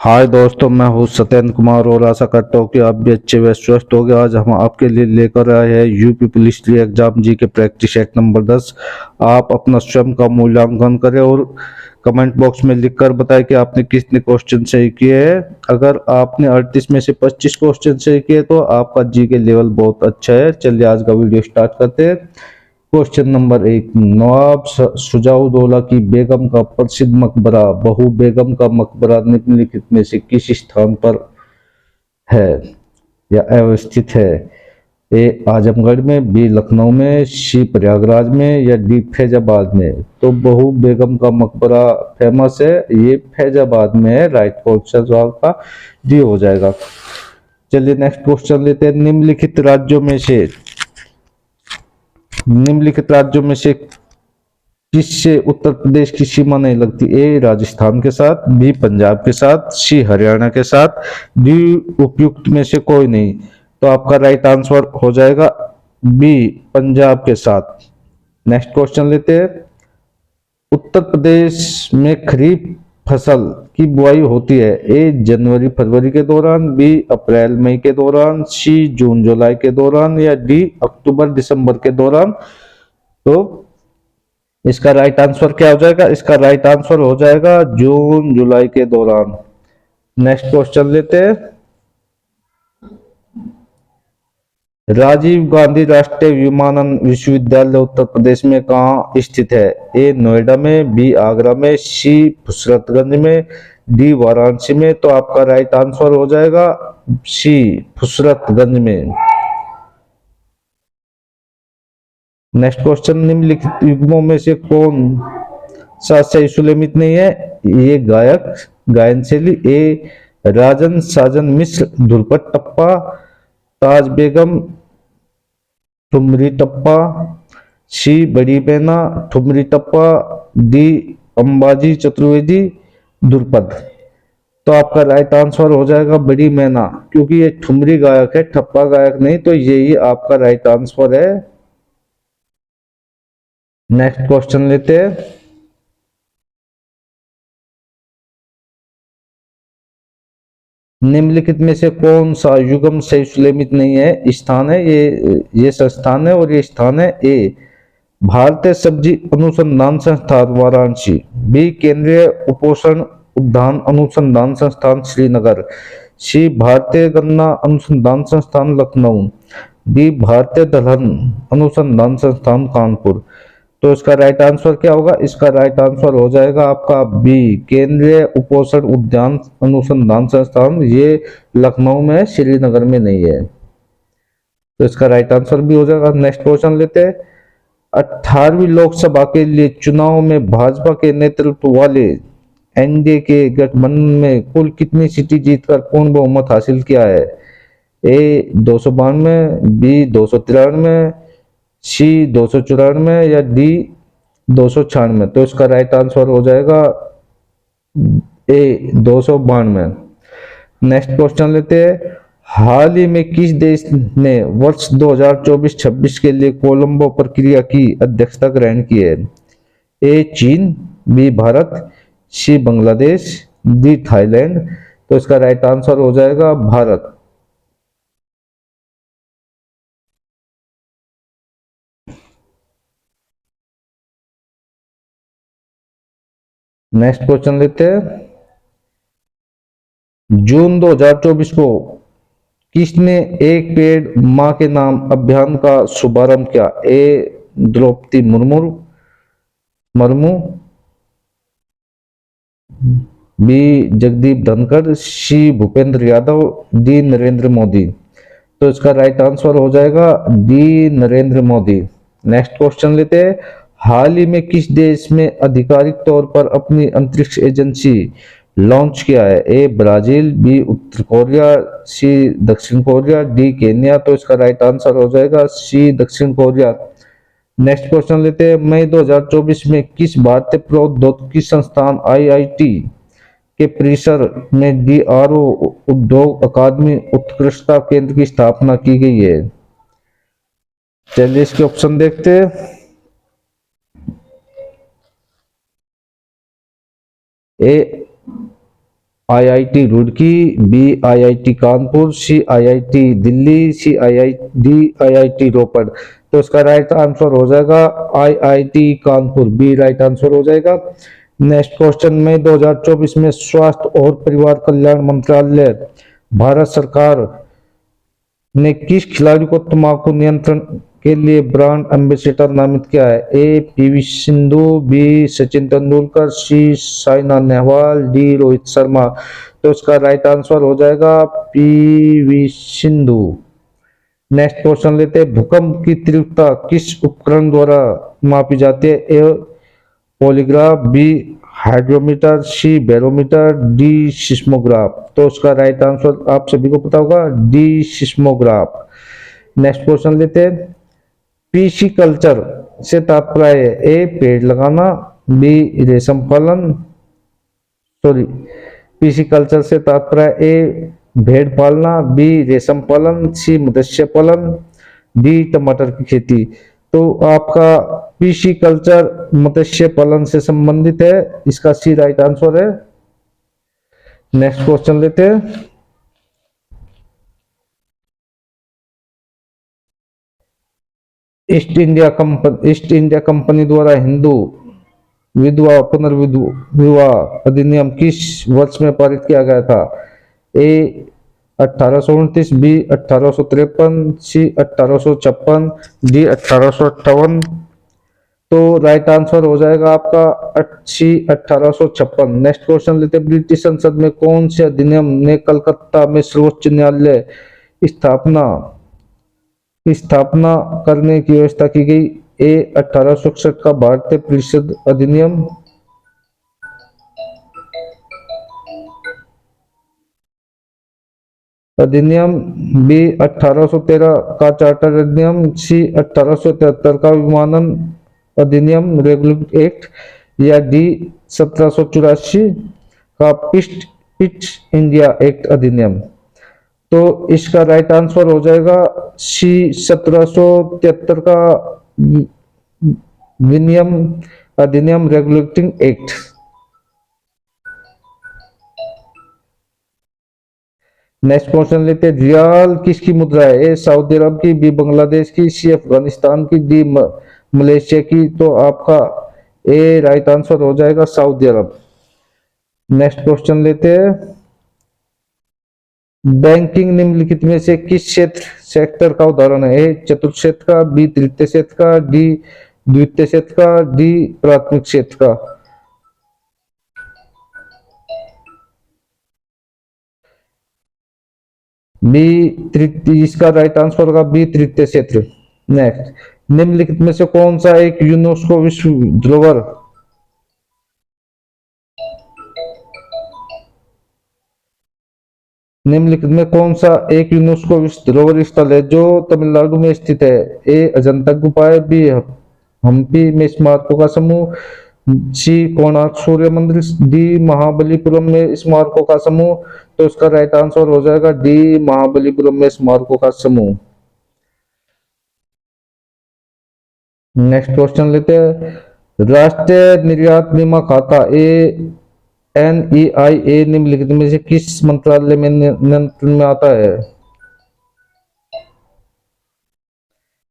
हाय दोस्तों, मैं हूँ सत्येंद्र कुमार और आशा करता हूँ कि आप भी अच्छे व स्वस्थ होंगे। आज हम आपके लिए लेकर आए हैं यूपी पुलिस री एग्जाम जी के प्रैक्टिस सेट नंबर 10। आप अपना स्वयं का मूल्यांकन करें और कमेंट बॉक्स में लिखकर बताएं कि आपने कितने क्वेश्चन सही किए हैं। अगर आपने 38 में से 25 क्वेश्चन सही किए तो आपका जी के लेवल बहुत अच्छा है। चलिए आज का वीडियो स्टार्ट करते हैं। क्वेश्चन नंबर 1, नवाब शुजाउद्दौला की बेगम का प्रसिद्ध मकबरा बहू बेगम का मकबरा निम्नलिखित में से किस स्थान पर है या अवस्थित है? ए आजमगढ़ में, बी लखनऊ में, सी प्रयागराज में या डी फैजाबाद में? तो बहू बेगम का मकबरा फेमस है, ये फैजाबाद में है। राइट क्वेश्चन जवाब का डी हो जाएगा। चलिए नेक्स्ट क्वेश्चन लेते हैं। निम्नलिखित राज्यों में से किससे उत्तर प्रदेश की सीमा नहीं लगती? ए राजस्थान के साथ, बी पंजाब के साथ, सी हरियाणा के साथ, डी उपयुक्त में से कोई नहीं। तो आपका राइट आंसर हो जाएगा बी पंजाब के साथ। नेक्स्ट क्वेश्चन लेते हैं। उत्तर प्रदेश में खरीफ फसल की बुआई होती है? ए जनवरी फरवरी के दौरान, बी अप्रैल मई के दौरान, सी जून जुलाई के दौरान या डी अक्टूबर दिसंबर के दौरान? तो इसका राइट आंसर क्या हो जाएगा? इसका राइट आंसर हो जाएगा जून जुलाई के दौरान। नेक्स्ट क्वेश्चन लेते हैं। राजीव गांधी राष्ट्रीय विमानन विश्वविद्यालय उत्तर प्रदेश में कहाँ स्थित है? ए नोएडा में, बी आगरा में, सी फुसरतगंज में, डी वाराणसी में? तो आपका राइट आंसर हो जाएगा सी फुसरतगंज में। नेक्स्ट क्वेश्चन, निम्नलिखित युग्मों में से कौन सा सही सुलेमित नहीं है? ये गायक गायन शैली। ए राजन साजन मिश्र धुरपट टप्पा, ताज बेगम ठुमरी टप्पा, सी बड़ी बेना ठुमरी टप्पा, डी अंबाजी चतुर्वेदी धुरपद? तो आपका राइट आंसर हो जाएगा बड़ी मैना, क्योंकि ये ठुमरी गायक है, ठप्पा गायक नहीं। तो यही आपका राइट आंसर है। नेक्स्ट क्वेश्चन लेते हैं। निम्नलिखित में से कौन सा युग्म सही सुलेमित नहीं है? स्थान है, ये संस्थान है और ये स्थान है। ए भारतीय सब्जी अनुसंधान संस्थान वाराणसी, बी केंद्रीय उपोषण उद्यान अनुसंधान संस्थान श्रीनगर, सी भारतीय गन्ना अनुसंधान संस्थान लखनऊ, डी भारतीय दलहन अनुसंधान संस्थान कानपुर? तो इसका राइट आंसर क्या होगा? इसका राइट आंसर हो जाएगा आपका बी केंद्रीय उपोषण उद्यान अनुसंधान संस्थान। ये लखनऊ में है, श्रीनगर में नहीं है। तो इसका राइट आंसर भी हो जाएगा। नेक्स्ट क्वेश्चन लेते हैं। 18वीं लोकसभा के लिए चुनाव में भाजपा के नेतृत्व वाले एनडीए के गठबंधन में कुल कितनी सीटें जीतकर पूर्ण बहुमत हासिल किया है? ए 292, बी 293, सी 294 या डी 296? तो इसका राइट आंसर हो जाएगा ए 292। नेक्स्ट क्वेश्चन लेते हैं। हाल ही में किस देश ने वर्ष 2024-26 के लिए कोलंबो प्रक्रिया की अध्यक्षता ग्रहण की है? ए चीन, बी भारत, सी बांग्लादेश, डी थाईलैंड? तो इसका राइट आंसर हो जाएगा भारत। नेक्स्ट क्वेश्चन लेते हैं। जून 2024 को किसने एक पेड़ मां के नाम अभियान का शुभारंभ किया? ए द्रौपदी मुर्मू, बी जगदीप धनखड़, सी भूपेंद्र यादव, डी नरेंद्र मोदी? तो इसका राइट आंसर हो जाएगा D Narendra Modi. Next question लेते हैं। हाल ही में किस देश में आधिकारिक तौर पर अपनी अंतरिक्ष एजेंसी लॉन्च किया है? ए ब्राजील, बी उत्तर कोरिया, सी दक्षिण कोरिया, डी केन्या? तो इसका राइट आंसर हो जाएगा सी दक्षिण कोरिया। नेक्स्ट क्वेश्चन लेते हैं। मई 2024 में किस भारतीय प्रौद्योगिकी संस्थान आईआईटी के परिसर में डीआरओ उद्योग अकादमी उत्कृष्टता केंद्र की स्थापना की गई है? चलिए इसके ऑप्शन देखते हैं। A IIT Roorkee, B IIT Kanpur, C IIT Delhi, C IIT Ropar. तो इसका राइट आंसर हो जाएगा IIT Kanpur, B right answer हो जाएगा। नेक्स्ट क्वेश्चन में 2024 में स्वास्थ्य और परिवार कल्याण मंत्रालय भारत सरकार ने किस खिलाड़ी को तंबाकू नियंत्रण के लिए ब्रांड एम्बेसडर नामित किया है? ए पीवी सिंधु, बी सचिन तेंदुलकर, सी साइना नेहवाल, डी रोहित शर्मा। तो इसका राइट आंसर हो जाएगा पीवी सिंधु। नेक्स्ट क्वेश्चन लेते हैं, भूकंप की तीव्रता किस उपकरण द्वारा मापी जाती है? A polygraph, B hydrometer, C barometer, D seismograph. तो उसका राइट आंसर आप सभी को पता होगा, डी सिस्मोग्राफ। नेक्स्ट क्वेश्चन लेते हैं, पीसी कल्चर से तात्पर्य है? ए पेड़ लगाना, बी रेशम पालन, सॉरी, पीसी कल्चर से तात्पर्य ए भेड़ पालना, बी रेशम पालन, सी मत्स्य पालन, डी टमाटर की खेती। तो आपका पीसी कल्चर मत्स्य पालन से संबंधित है, इसका सी राइट आंसर है। नेक्स्ट क्वेश्चन लेते हैं, ईस्ट इंडिया कंपनी द्वारा हिंदू विधवा पुनर्विवाह अधिनियम किस वर्ष में पारित किया गया था? ए 1829, बी 1853, सी 1856, डी 1858। तो राइट आंसर हो जाएगा आपका सी 1856। नेक्स्ट क्वेश्चन लेते हैं, ब्रिटिश संसद में कौन से अधिनियम ने कलकत्ता में सर्वोच्च न्यायालय स्थापना स्थापना करने की व्यवस्था की गई? ए 1861 का भारतीय परिषद अधिनियम, बी 1813 का चार्टर अधिनियम, सी 1873 का विमानन अधिनियम रेगुलेटिंग एक्ट, या डी 1784 का पिच इंडिया एक्ट अधिनियम। तो इसका राइट आंसर हो जाएगा सी 1773 का विनियम अधिनियम रेगुलेटिंग एक्ट। नेक्स्ट क्वेश्चन लेते हैं, रियाल किसकी मुद्रा है? ए सऊदी अरब की, बी बांग्लादेश की, सी अफगानिस्तान की, डी मलेशिया की। तो आपका ए राइट आंसर हो जाएगा सऊदी अरब। नेक्स्ट क्वेश्चन लेते हैं, बैंकिंग निम्नलिखित में से किस सेक्टर का उदाहरण है? ए चतुर्थ क्षेत्र का, बी तृतीय क्षेत्र का, डी द्वितीय क्षेत्र का, डी प्राथमिक क्षेत्र का। बी तृतीय, इसका राइट आंसर होगा बी तृतीय क्षेत्र। नेक्स्ट, निम्नलिखित में से कौन सा एक यूनेस्को विश्व धरोहर निम्नलिखित में कौन सा एक यूनेस्को विश्व धरोहर स्थल है जो तमिलनाडु में स्थित है? ए अजंता गुफा है, बी हम्पी में स्मारकों का समूह, सी कोणार्क सूर्य मंदिर, डी महाबलीपुरम में स्मारकों का समूह। तो इसका राइट आंसर हो जाएगा डी महाबलीपुरम में स्मारकों का समूह। नेक्स्ट क्वेश्चन लेते हैं, राष्ट्रीय निर्यात बीमा खाता ए NEIA निम्नलिखित में से किस मंत्रालय में नियंत्रण में आता है?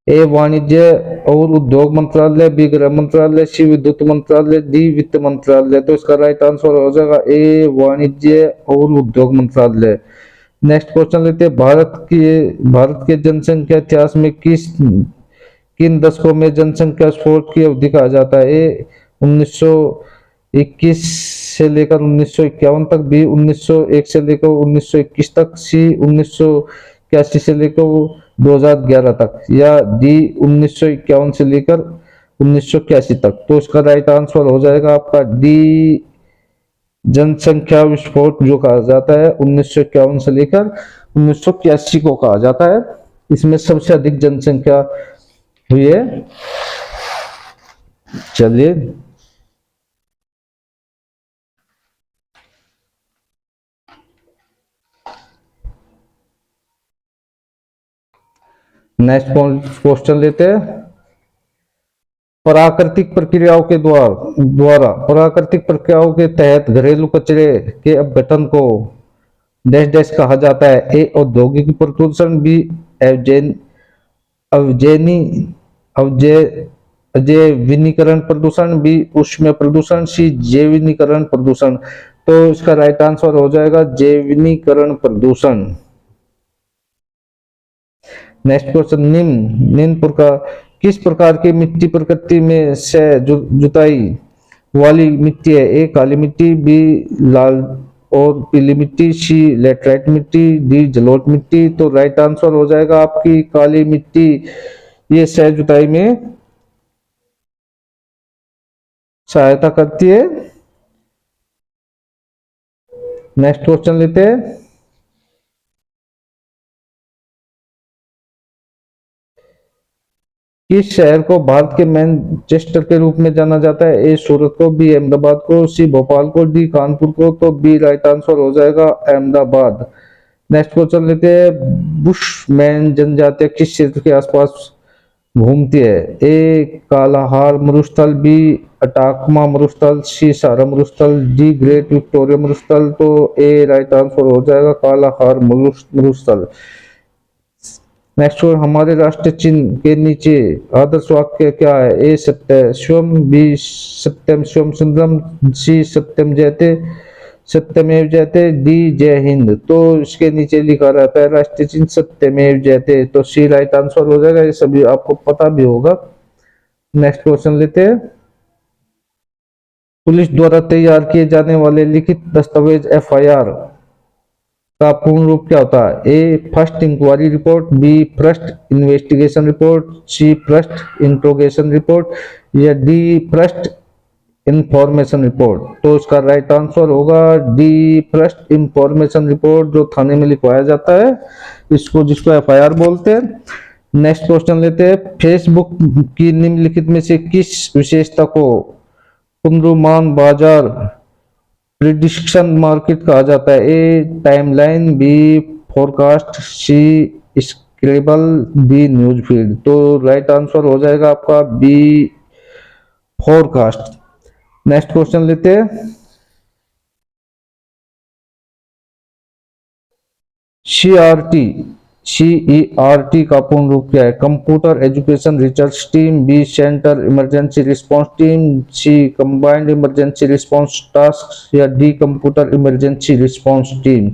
ए वाणिज्य और उद्योग मंत्रालय, बी गृह मंत्रालय, सी विद्युत मंत्रालय, डी वित्त मंत्रालय। तो इसका राइट आंसर हो जाएगा ए वाणिज्य और उद्योग मंत्रालय। नेक्स्ट क्वेश्चन लेते हैं, भारत के जनसंख्या इतिहास में किन दशकों में जनसंख्या स्फोट की अवधि कहा जाता है? ए 1921 से लेकर 1951 तक, बी 1901 से लेकर 1921 तक, सी 1981 से लेकर 2011 तक, या डी 1951 से लेकर 1981 तक। तो इसका राइट आंसर हो जाएगा आपका डी जनसंख्या विस्फोट जो कहा जाता है 1951 से लेकर 1981 को कहा जाता है। इसमें सबसे अधिक जनसंख्या हुई है। चलिए नेक्स्ट क्वेश्चन लेते हैं, प्राकृतिक प्रक्रियाओं के द्वारा प्राकृतिक प्रक्रियाओं के तहत घरेलू कचरे के अपघटन को डैश डैश कहा जाता है। ए औद्योगिक प्रदूषण, बी अवजैन अवजैनी अवजै अजैविनीकरण प्रदूषण, बी ऊष्मीय प्रदूषण, सी जैविनीकरण प्रदूषण। तो इसका राइट आंसर हो जाएगा जैविनीकरण प्रदूषण। नेक्स्ट क्वेश्चन, निम्न प्रकार किस प्रकार की मिट्टी प्रकृति में से जुताई वाली मिट्टी है? ए काली मिट्टी, बी लाल और पीली मिट्टी, सी लेटराइट मिट्टी, डी जलोढ़ मिट्टी। तो राइट आंसर हो जाएगा आपकी काली मिट्टी, ये सह जुताई में सहायता करती है। नेक्स्ट क्वेश्चन लेते हैं, किस शहर को भारत के मैनचेस्टर के रूप में जाना जाता है? ए सूरत को, बी अहमदाबाद को, सी भोपाल को, डी कानपुर को। तो बी राइट आंसर हो जाएगा अहमदाबाद। नेक्स्ट क्वेश्चन लेते हैं, बुशमैन जनजातियां किस क्षेत्र के आसपास घूमती है? ए कालाहार मरुस्थल, बी अटाकमा मरुस्थल, सी सारा मरुस्थल, डी ग्रेट विक्टोरिया मरुस्थल। तो ए राइट आंसर हो जाएगा कालाहार मरुस्थल। नेक्स्ट हमारे राष्ट्रीय चिन्ह के नीचे आदर्श वाक्य क्या है? ए सत्य शिवम, बी सत्यम शिवम सुंदरम, सी सत्यम जयते सत्यमेव जयते, डी जय हिंद। तो इसके नीचे लिखा रहता है राष्ट्रीय चिन्ह सत्यमेव जयते। तो सी राइट आंसर हो जाएगा, ये सभी आपको पता भी होगा। नेक्स्ट क्वेश्चन लेते हैं, पुलिस द्वारा तैयार किए जाने वाले लिखित दस्तावेज एफआईआर का पूर्ण रूप क्या होता है? A first inquiry report, B first investigation report, C first interrogation report, या डी फर्स्ट इंफॉर्मेशन रिपोर्ट। तो इसका राइट आंसर होगा डी फर्स्ट इंफॉर्मेशन रिपोर्ट, जो थाने में लिखवाया जाता है, इसको जिसको एफआईआर बोलते हैं। नेक्स्ट क्वेश्चन लेते हैं, फेसबुक की निम्नलिखित में से किस विशेषता को पूर्वानुमान बाजार प्रिडिक्शन मार्केट कहा जाता है? ए टाइमलाइन, बी फोरकास्ट, सी स्क्रेबल, डी न्यूज फीड। तो राइट आंसर हो जाएगा आपका बी फोरकास्ट। नेक्स्ट क्वेश्चन लेते हैं, CERT का पूर्ण रूप क्या है? Computer education research team, B centre emergency response team, C combined emergency response task, या D computer emergency response team.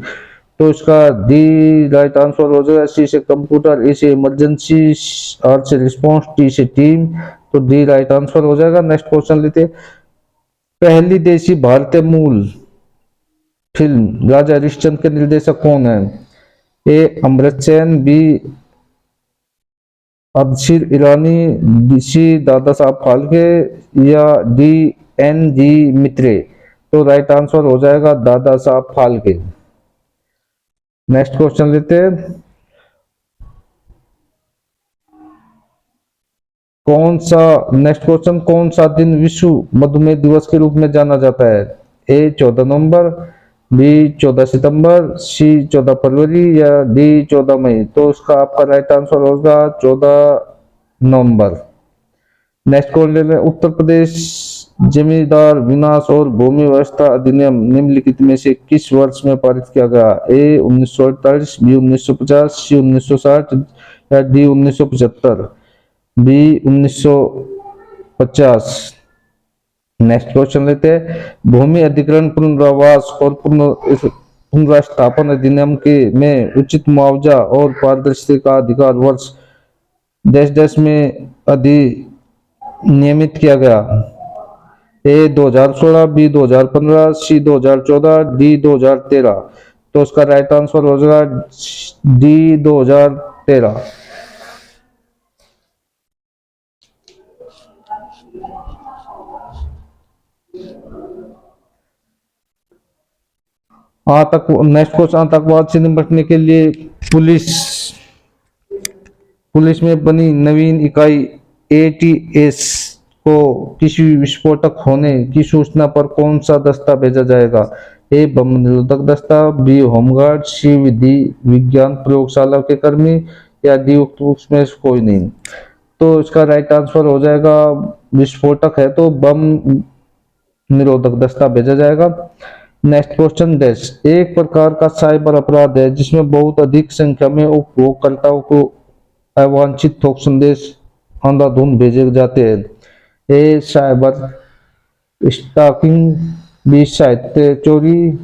तो इसका डी राइट आंसर हो जाएगा, सी से कंप्यूटर, ए से इमरजेंसी, आर से रिस्पांस, टी से टीम। तो डी राइट आंसर हो जाएगा। नेक्स्ट क्वेश्चन लेते, पहली देशी भारतीय मूल फिल्म राजा हरिश्चंद्र के निर्देशक कौन है? ए अमृत सेन, बी अर्दशीर ईरानी, सी दादा साहब फाल्के, या डी NG मित्रे। तो राइट आंसर हो जाएगा दादा साहब फाल्के। नेक्स्ट क्वेश्चन लेते हैं, नेक्स्ट क्वेश्चन, कौन सा दिन विश्व मधुमेह दिवस के रूप में जाना जाता है? ए 14 नवंबर, बी 14 सितंबर, सी 14 फरवरी, या डी 14 मई। तो उसका आपका राइट आंसर होगा 14 नवंबर। नेक्स्ट क्वेश्चन, उत्तर प्रदेश जमींदार विनाश और भूमि व्यवस्था अधिनियम निम्नलिखित में से किस वर्ष में पारित किया गया? ए 1948, बी 1950, सी 1960, या डी 1975, बी 1950। नेक्स्ट क्वेश्चन लेते हैं, भूमि अधिग्रहण पुनर्वास और पुनर्स्थापन अधिनियम के में उचित मुआवजा और पारदर्शिता का अधिकार वर्ष देश देश में अधिनियमित किया गया? ए 2016, बी 2015, सी 2014, डी 2013। तो उसका राइट आंसर हो जाएगा डी 2013। नेक्स्ट क्वेश्चन, आतंकवाद से निपटने के लिए पुलिस में बनी नवीन इकाई ATS को किसी विस्फोटक होने की सूचना पर कौन सा दस्ता भेजा जाएगा? ए बम निरोधक दस्ता, बी होमगार्ड, सी विधि विज्ञान प्रयोगशाला के कर्मी, या डी उसमें कोई नहीं। तो इसका राइट आंसर हो जाएगा विस्फोटक है तो बम निरोधक दस्ता भेजा जाएगा। नेक्स्ट क्वेश्चन डैश, एक प्रकार का साइबर अपराध है जिसमें बहुत अधिक संख्या में उपयोगकर्ताओं को अवांछित थोक संदेश अंधाधुंध भेजे जाते हैं। ए साइबर स्टॉकिंग, बी साहित्य चोरी,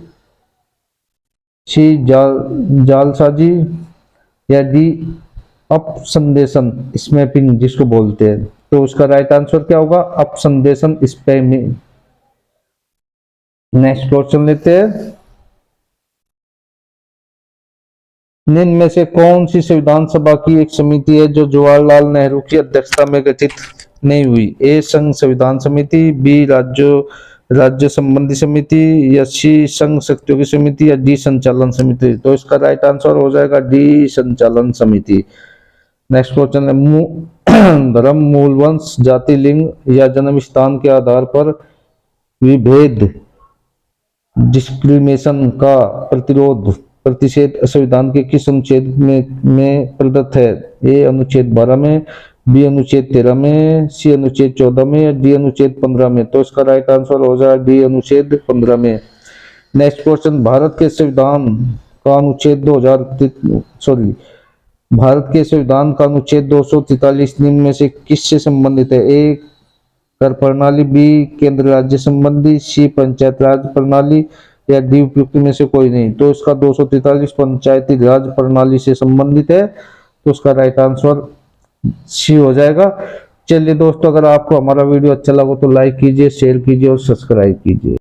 सी जालसाजी, या डी अपसंदेशन स्पैमिंग जिसको बोलते हैं। तो उसका राइट आंसर क्या होगा? अपसंदेशन स्पैमिंग। नेक्स्ट क्वेश्चन लेते हैं, निम्न में से कौन सी संविधान सभा की एक समिति है जो जवाहरलाल नेहरू की अध्यक्षता में गठित नहीं हुई? ए संघ संविधान समिति, बी राज्य संबंधी समिति, या सी संघ शक्तियों की समिति, या डी संचालन समिति। तो इसका राइट आंसर हो जाएगा डी संचालन समिति। नेक्स्ट क्वेश्चन है, धर्म, मूल वंश, जाति, लिंग या जन्म स्थान के आधार पर विभेद डिस्क्रिमिनेशन का प्रतिषेध संविधान के किस अनुच्छेद में प्रदत्त है? ए अनुच्छेद 12 में, बी अनुच्छेद 13 में, सी अनुच्छेद 14 में, या डी अनुच्छेद 15 में। तो इसका राइट आंसर हो जाएगा डी अनुच्छेद 15 में। नेक्स्ट क्वेश्चन, भारत के संविधान का अनुच्छेद 243 निम्न में से किससे संबंधित है? ए कर प्रणाली, बी केंद्र राज्य संबंधी, सी पंचायत राज प्रणाली, या डी उपयुक्त में से कोई नहीं। तो इसका 243 पंचायती राज प्रणाली से संबंधित है, तो उसका राइट आंसर सी हो जाएगा। चलिए दोस्तों, अगर आपको हमारा वीडियो अच्छा लगा तो लाइक कीजिए, शेयर कीजिए और सब्सक्राइब कीजिए।